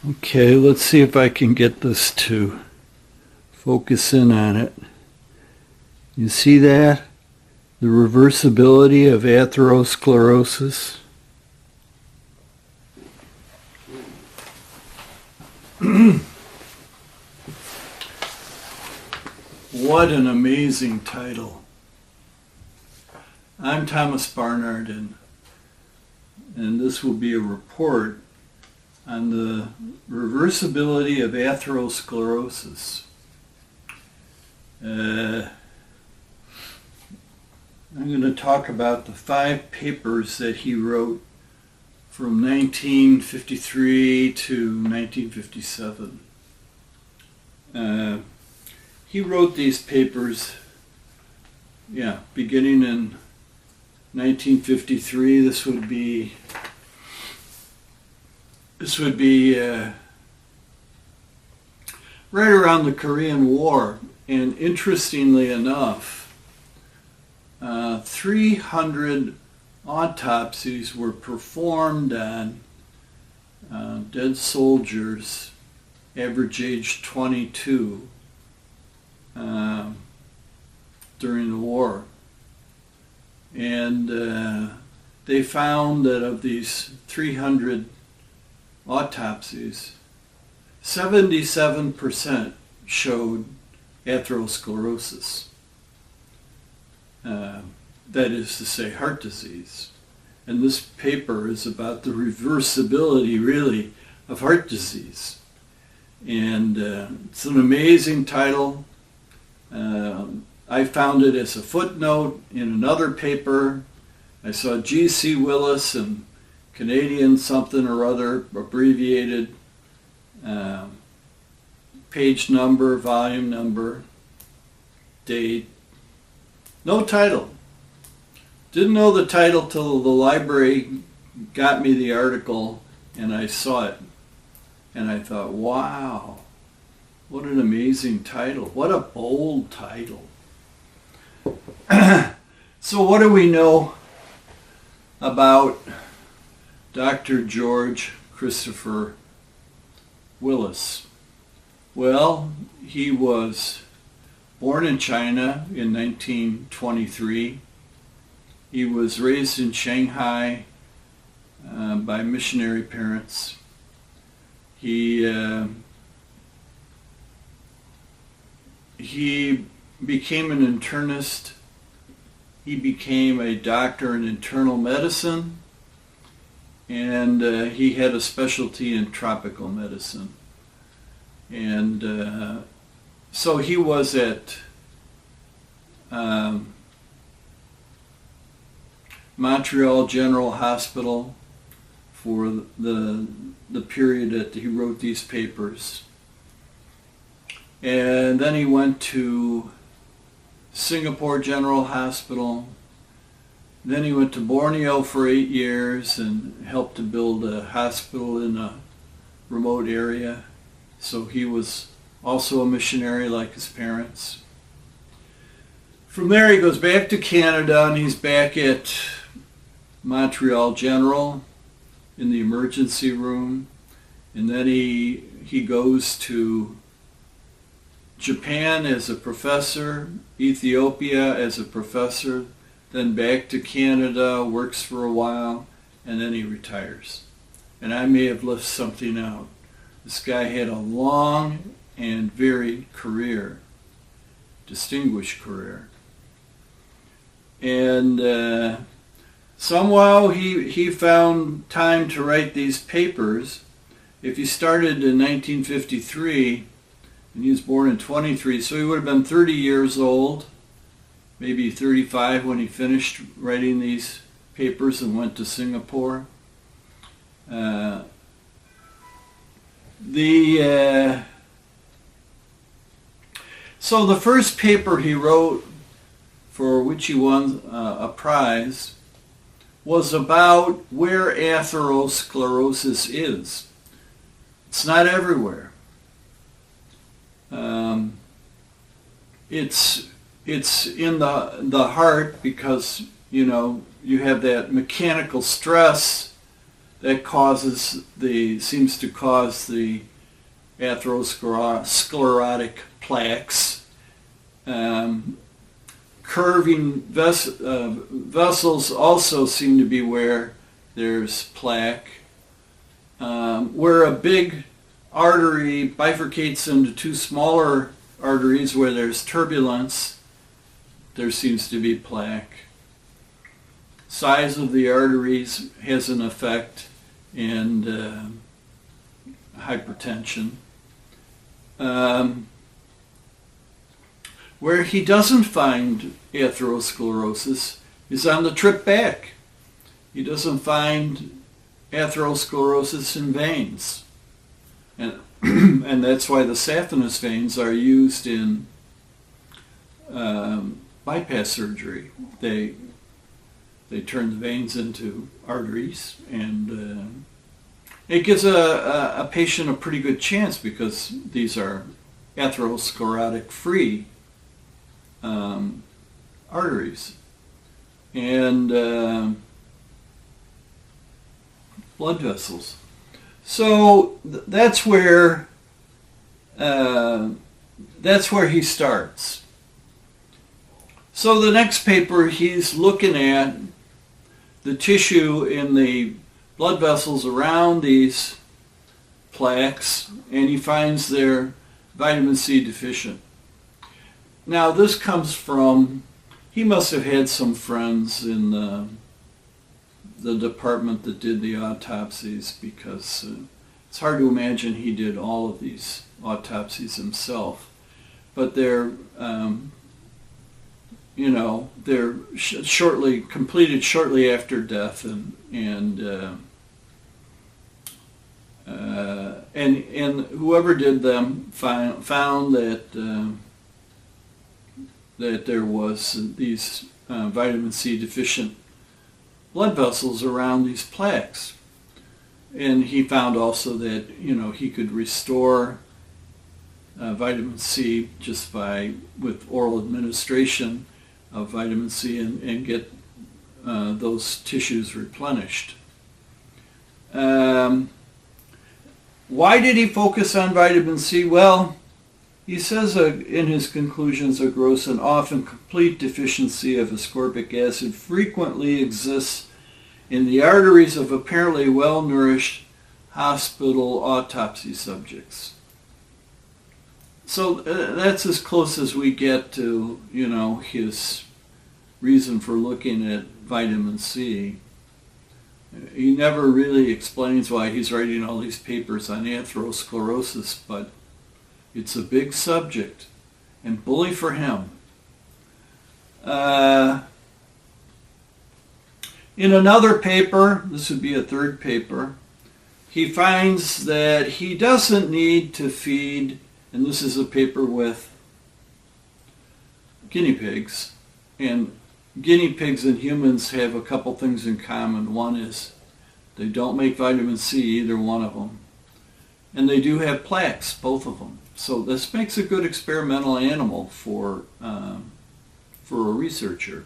Okay, let's see if I can get this to focus in on it. You see that? The reversibility of atherosclerosis. What an amazing title. I'm Thomas Barnard, and this will be a report on the reversibility of atherosclerosis. I'm going to talk about the 5 papers that he wrote from 1953 to 1957. He wrote these papers, beginning in 1953. This would be right around the Korean War, and interestingly enough, 300 autopsies were performed on dead soldiers, average age 22, during the war. And they found that of these 300 autopsies, 77% showed atherosclerosis. That is to say, heart disease. And this paper is about the reversibility, really, of heart disease. And it's an amazing title. I found it as a footnote in another paper. I saw G.C. Willis and Canadian something or other, abbreviated, page number, volume number, date. No title. Didn't know the title till the library got me the article and I saw it. And I thought, wow, what an amazing title. What a bold title. So what do we know about Dr. George Christopher Willis? Well, he was born in China in 1923. He was raised in Shanghai by missionary parents. He became an internist. He became a doctor in internal medicine, and he had a specialty in tropical medicine. And so he was at Montreal General Hospital for the period that he wrote these papers. And then he went to Singapore General Hospital. Then he went to Borneo for 8 years and helped to build a hospital in a remote area. So he was also a missionary like his parents. From there he goes back to Canada, and he's back at Montreal General in the emergency room. And then he goes to Japan as a professor, Ethiopia as a professor, then back to Canada, works for a while, and then he retires. And I may have left something out. This guy had a long and varied career, distinguished career. And somehow he found time to write these papers. If he started in 1953, and he was born in 23, so he would have been 30 years old, maybe 35 when he finished writing these papers and went to Singapore. So the first paper he wrote, for which he won a prize, was about where atherosclerosis is. It's not everywhere. It's in the heart because, you have that mechanical stress that seems to cause the atherosclerotic plaques. Curving vessels also seem to be where there's plaque. Where a big artery bifurcates into two smaller arteries where there's turbulence, there seems to be plaque. Size of the arteries has an effect, and hypertension. Where he doesn't find atherosclerosis is on the trip back. He doesn't find atherosclerosis in veins. And, and that's why the saphenous veins are used in bypass surgery. They turn the veins into arteries, and it gives a patient a pretty good chance because these are atherosclerotic-free arteries. And blood vessels. So that's where he starts. So the next paper, he's looking at the tissue in the blood vessels around these plaques, and he finds they're vitamin C deficient. Now this comes from, he must have had some friends in the department that did the autopsies, because it's hard to imagine he did all of these autopsies himself. But they're, they're completed shortly after death, and whoever did them found that that there was these vitamin C deficient blood vessels around these plaques. And he found also that, he could restore vitamin C just with oral administration of vitamin C and get those tissues replenished. Why did he focus on vitamin C? Well, he says in his conclusions, a gross and often complete deficiency of ascorbic acid frequently exists in the arteries of apparently well-nourished hospital autopsy subjects. So that's as close as we get to, his reason for looking at vitamin C. He never really explains why he's writing all these papers on atherosclerosis, but it's a big subject, and bully for him. In another paper, this would be a third paper, he finds that he doesn't need to feed, and this is a paper with guinea pigs, and guinea pigs and humans have a couple things in common. One is they don't make vitamin C, either one of them, and they do have plaques, both of them. So this makes a good experimental animal for a researcher.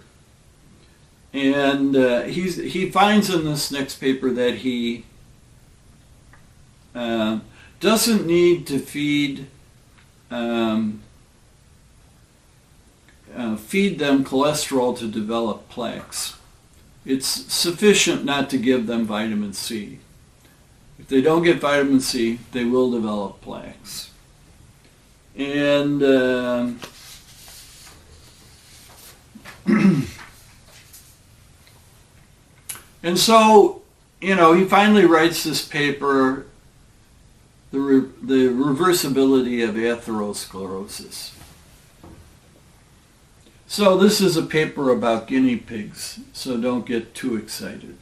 And he finds in this next paper that he doesn't need to feed them cholesterol to develop plaques. It's sufficient not to give them vitamin C. If they don't get vitamin C, they will develop plaques. And and so, he finally writes this paper, the reversibility of atherosclerosis. So this is a paper about guinea pigs, so don't get too excited.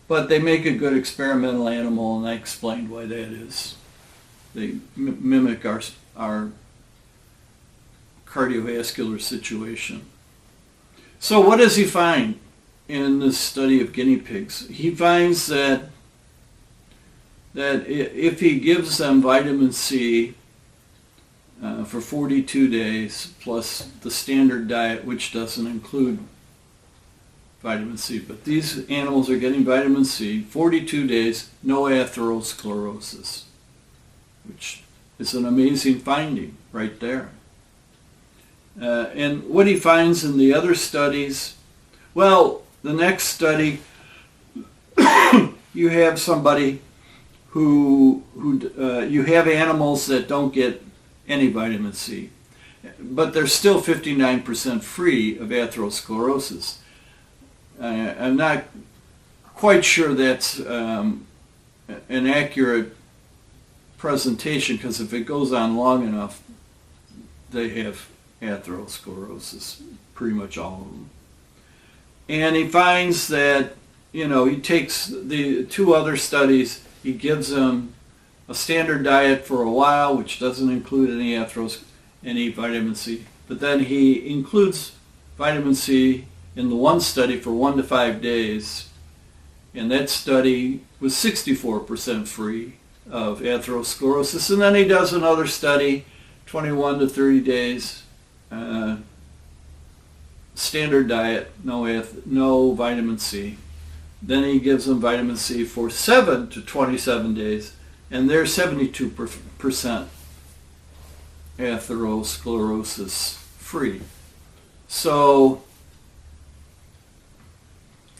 But they make a good experimental animal, and I explained why that is. They mimic our cardiovascular situation. So what does he find in this study of guinea pigs? He finds that if he gives them vitamin C for 42 days, plus the standard diet, which doesn't include vitamin C. But these animals are getting vitamin C, 42 days, no atherosclerosis, which is an amazing finding right there. And what he finds in the other studies, well, the next study, you have somebody who you have animals that don't get any vitamin C, but they're still 59% free of atherosclerosis. I'm not quite sure that's an accurate presentation, because if it goes on long enough, they have atherosclerosis, pretty much all of them. And he finds that, he takes the two other studies, he gives them a standard diet for a while, which doesn't include any vitamin C, but then he includes vitamin C in the one study for 1 to 5 days, and that study was 64% free of atherosclerosis. And then he does another study, 21 to 30 days, standard diet, no vitamin C. Then he gives them vitamin C for 7 to 27 days, and they're 72% atherosclerosis free. So,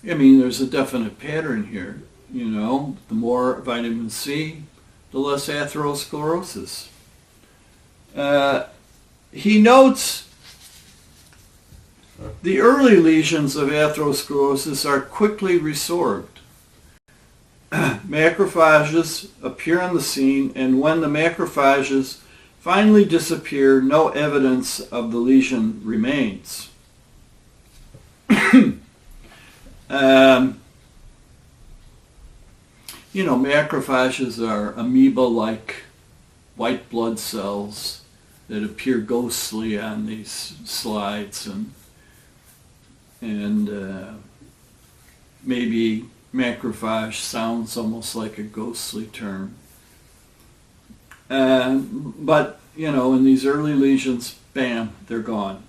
there's a definite pattern here. The more vitamin C, the less atherosclerosis. He notes the early lesions of atherosclerosis are quickly resorbed. Macrophages appear on the scene, and when the macrophages finally disappear, no evidence of the lesion remains. Macrophages are amoeba-like white blood cells that appear ghostly on these slides, and maybe macrophage sounds almost like a ghostly term. But, in these early lesions, bam, they're gone.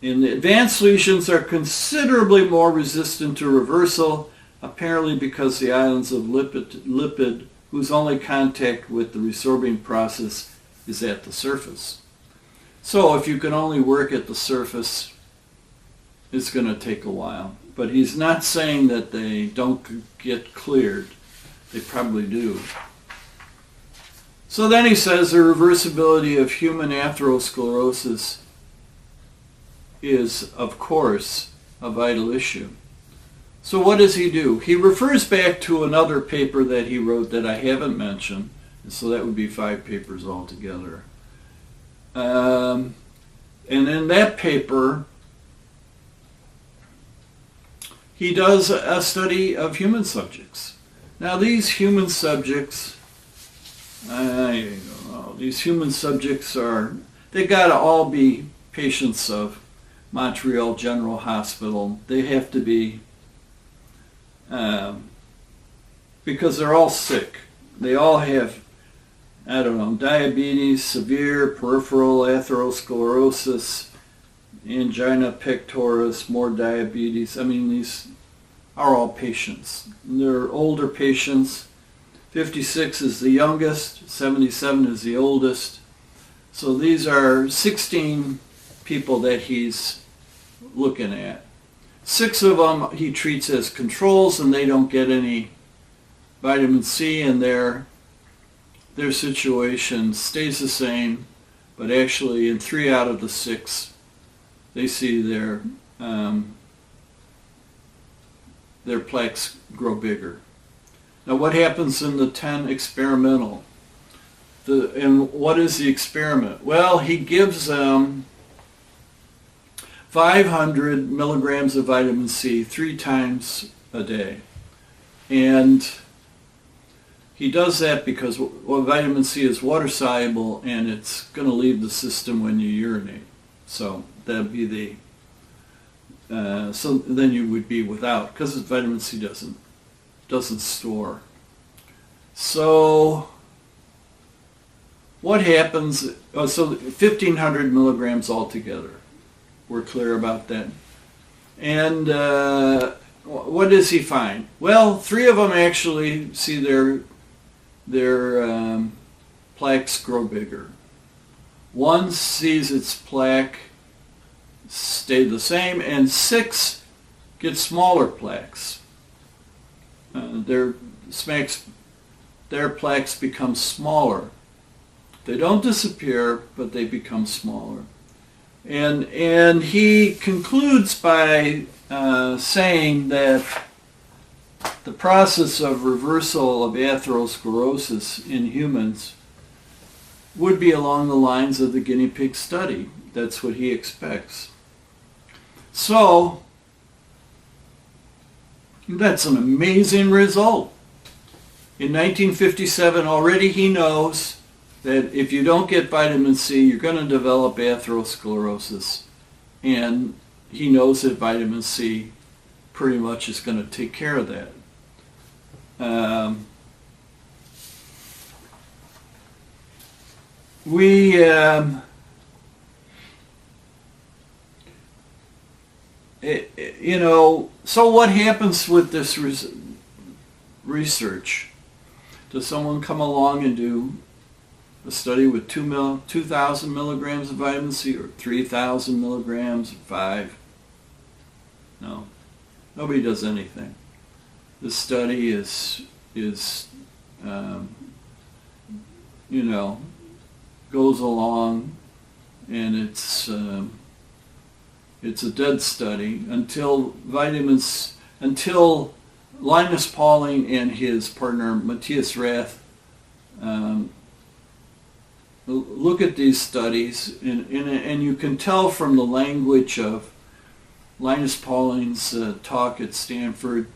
And the advanced lesions are considerably more resistant to reversal, apparently because the islands of lipid whose only contact with the resorbing process is at the surface. So if you can only work at the surface, it's going to take a while. But he's not saying that they don't get cleared. They probably do. So then he says the reversibility of human atherosclerosis is, of course, a vital issue. So what does he do? He refers back to another paper that he wrote that I haven't mentioned, and so that would be 5 papers altogether. And in that paper, he does a study of human subjects. Now these human subjects, they got to all be patients of Montreal General Hospital. They have to be, because they're all sick. They all have, diabetes, severe peripheral atherosclerosis, angina pectoris, more diabetes. These are all patients. They're older patients. 56 is the youngest, 77 is the oldest. So these are 16 people that he's looking at. 6 of them he treats as controls, and they don't get any vitamin C, and their situation stays the same, but actually in 3 out of the 6 they see their plaques grow bigger. Now what happens in the 10 experimental? And what is the experiment? Well, he gives them 500 milligrams of vitamin C 3 times a day. And he does that because vitamin C is water soluble, and it's going to leave the system when you urinate. So that'd be so then you would be without, because vitamin C doesn't store. So what happens? So 1,500 milligrams altogether. We're clear about that. And what does he find? Well, 3 of them actually see their plaques grow bigger. 1 sees its plaque stay the same, and 6 get smaller plaques. Their plaques become smaller. They don't disappear, but they become smaller. And he concludes by saying that the process of reversal of atherosclerosis in humans would be along the lines of the guinea pig study. That's what he expects. So, that's an amazing result. In 1957, already he knows that if you don't get vitamin C, you're going to develop atherosclerosis. And he knows that vitamin C pretty much is going to take care of that. So what happens with this research? Does someone come along and do a study with 2,000 milligrams of vitamin C, or 3,000 milligrams, or 5? No. Nobody does anything. This study goes along, and it's a dead study until Linus Pauling and his partner Matthias Rath look at these studies, and you can tell from the language of Linus Pauling's talk at Stanford,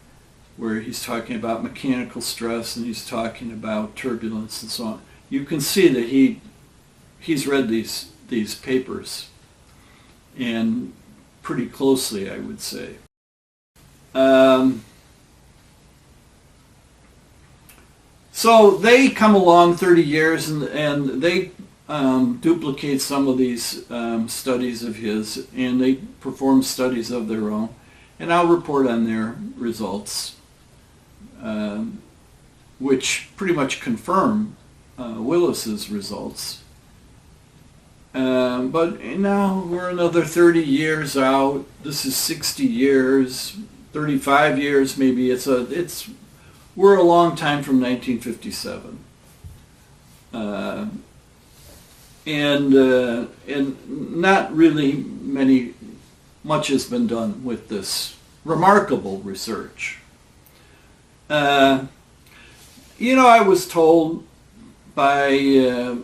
where he's talking about mechanical stress and he's talking about turbulence and so on. You can see that he's read these papers, and pretty closely, I would say. So they come along 30 years and they duplicate some of these studies of his, and they perform studies of their own, and I'll report on their results, which pretty much confirm Willis's results. But now we're another 30 years out. This is 60 years, 35 years maybe. We're a long time from 1957. And not really much has been done with this remarkable research. I was told by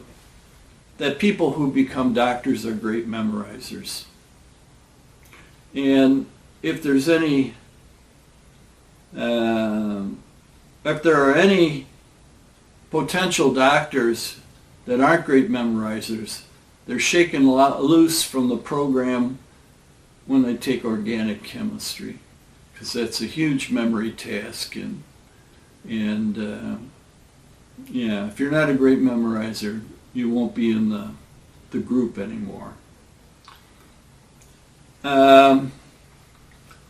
that people who become doctors are great memorizers. And if there are any potential doctors that aren't great memorizers, they're shaken loose from the program when they take organic chemistry, because that's a huge memory task. And if you're not a great memorizer, you won't be in the group anymore.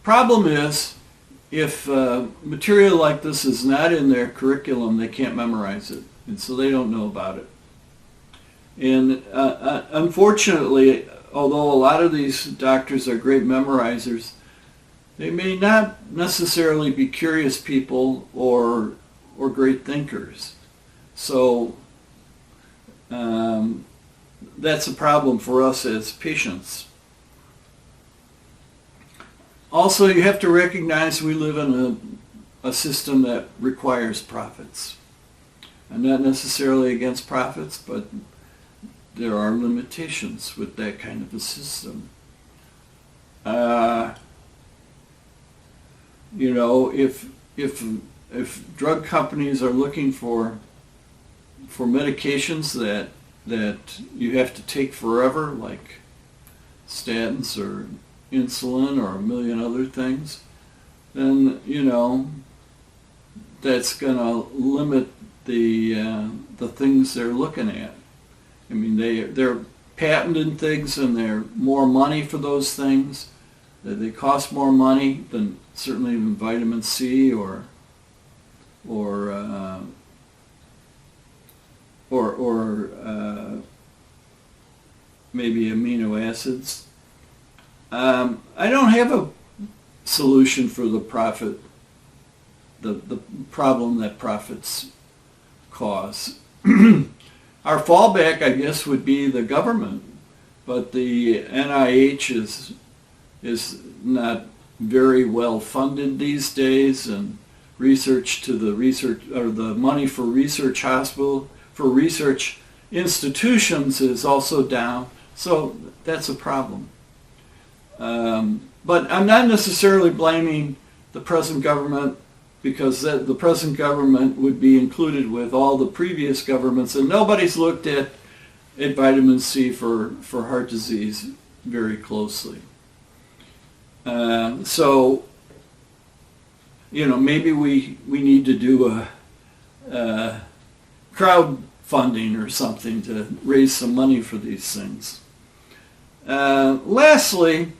Problem is, if material like this is not in their curriculum, they can't memorize it, and so they don't know about it. And unfortunately, although a lot of these doctors are great memorizers, they may not necessarily be curious people or great thinkers. So that's a problem for us as patients. Also, you have to recognize we live in a system that requires profits. I'm not necessarily against profits, but there are limitations with that kind of a system. If drug companies are looking for medications that you have to take forever, like statins or insulin or a million other things, then that's going to limit the things they're looking at. I mean, they're patenting things, and they're more money for those things, They cost more money than certainly than vitamin C or maybe amino acids. I don't have a solution for the problem that profits cause. Our fallback, I guess, would be the government, but the NIH is not very well funded these days, and the money for research institutions is also down. So that's a problem. But I'm not necessarily blaming the present government, because the present government would be included with all the previous governments, and nobody's looked at vitamin C for heart disease very closely. So, maybe we need to do a crowdfunding or something to raise some money for these things. Lastly,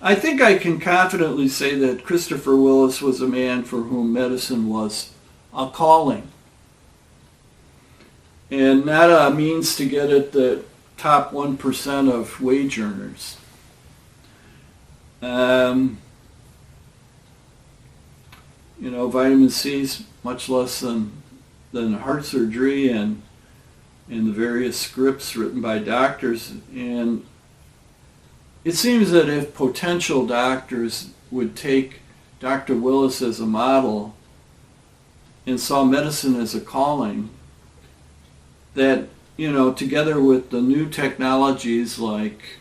I think I can confidently say that Christopher Willis was a man for whom medicine was a calling, and not a means to get at the top 1% of wage earners. Vitamin C's much less than heart surgery and the various scripts written by doctors. And it seems that if potential doctors would take Dr. Willis as a model and saw medicine as a calling, that, together with the new technologies like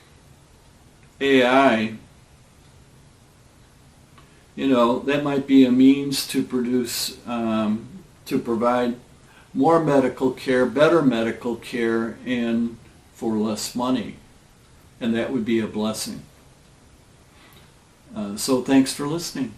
AI, that might be a means to provide more medical care, better medical care, and for less money. And that would be a blessing. So thanks for listening.